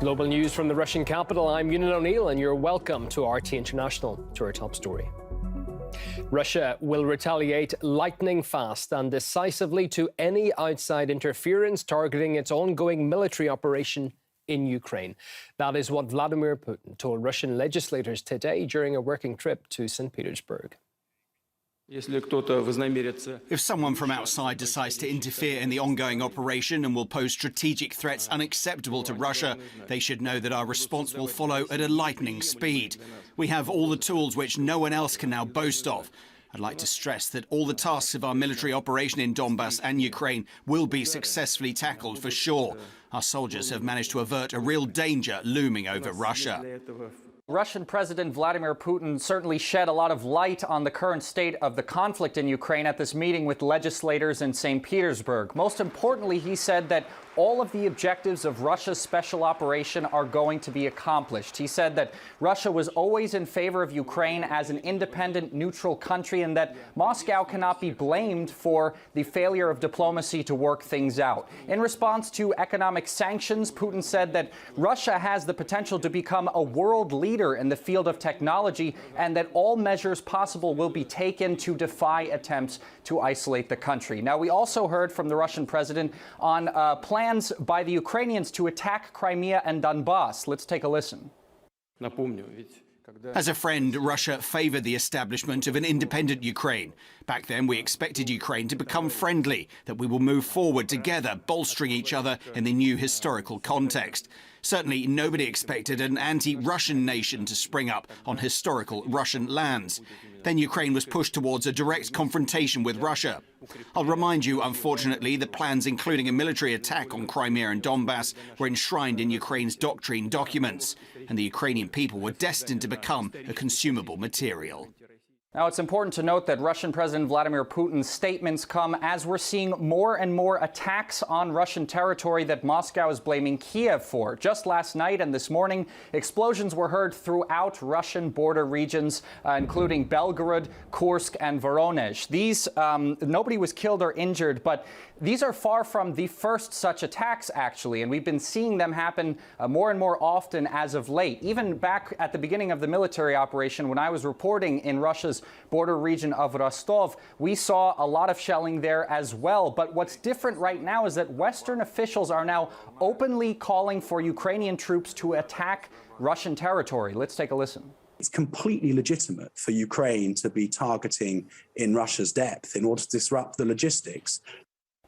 Global news from the Russian capital. I'm Ewan O'Neill, and you're welcome to RT International. To our top story. Russia will retaliate lightning fast and decisively to any outside interference targeting its ongoing military operation in Ukraine. That is what Vladimir Putin told Russian legislators today during a working trip to St. Petersburg. If someone from outside decides to interfere in the ongoing operation and will pose strategic threats unacceptable to Russia, they should know that our response will follow at a lightning speed. We have all the tools which no one else can now boast of. I'd like to stress that all the tasks of our military operation in Donbass and Ukraine will be successfully tackled for sure. Our soldiers have managed to avert a real danger looming over Russia. Russian President Vladimir Putin certainly shed a lot of light on the current state of the conflict in Ukraine at this meeting with legislators in St. Petersburg. Most importantly, he said that all of the objectives of Russia's special operation are going to be accomplished. He said that Russia was always in favor of Ukraine as an independent, neutral country and that Moscow cannot be blamed for the failure of diplomacy to work things out. In response to economic sanctions, Putin said that Russia has the potential to become a world leader in the field of technology and that all measures possible will be taken to defy attempts to isolate the country. Now, we also heard from the Russian president on plans by the Ukrainians to attack Crimea and Donbass. Let's take a listen. As a friend, Russia favoured the establishment of an independent Ukraine. Back then, we expected Ukraine to become friendly, that we will move forward together, bolstering each other in the new historical context. Certainly, nobody expected an anti-Russian nation to spring up on historical Russian lands. Then Ukraine was pushed towards a direct confrontation with Russia. I'll remind you, unfortunately, the plans including a military attack on Crimea and Donbass were enshrined in Ukraine's doctrine documents, and the Ukrainian people were destined to become a consumable material. Now, it's important to note that Russian President Vladimir Putin's statements come as we're seeing more and more attacks on Russian territory that Moscow is blaming Kiev for. Just last night and this morning, explosions were heard throughout Russian border regions, including Belgorod, Kursk, and Voronezh. These, nobody was killed or injured, but these are far from the first such attacks, actually, and we've been seeing them happen more and more often as of late. Even back at the beginning of the military operation, when I was reporting in Russia's border region of Rostov, we saw a lot of shelling there as well. But what's different right now is that Western officials are now openly calling for Ukrainian troops to attack Russian territory. Let's take a listen. It's completely legitimate for Ukraine to be targeting in Russia's depth in order to disrupt the logistics.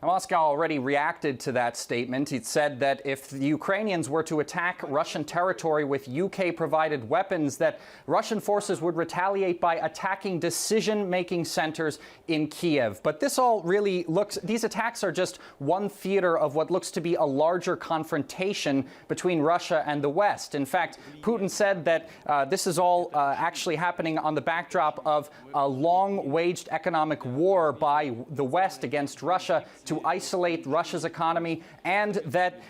Moscow already reacted to that statement. It said that if the Ukrainians were to attack Russian territory with UK-provided weapons, that Russian forces would retaliate by attacking decision-making centers in Kiev. But this all really these attacks are just one theater of what looks to be a larger confrontation between Russia and the West. In fact, Putin said that this is all actually happening on the backdrop of a long-waged economic war by the West against Russia to isolate Russia's economy, and that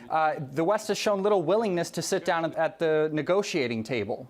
the West has shown little willingness to sit down at the negotiating table.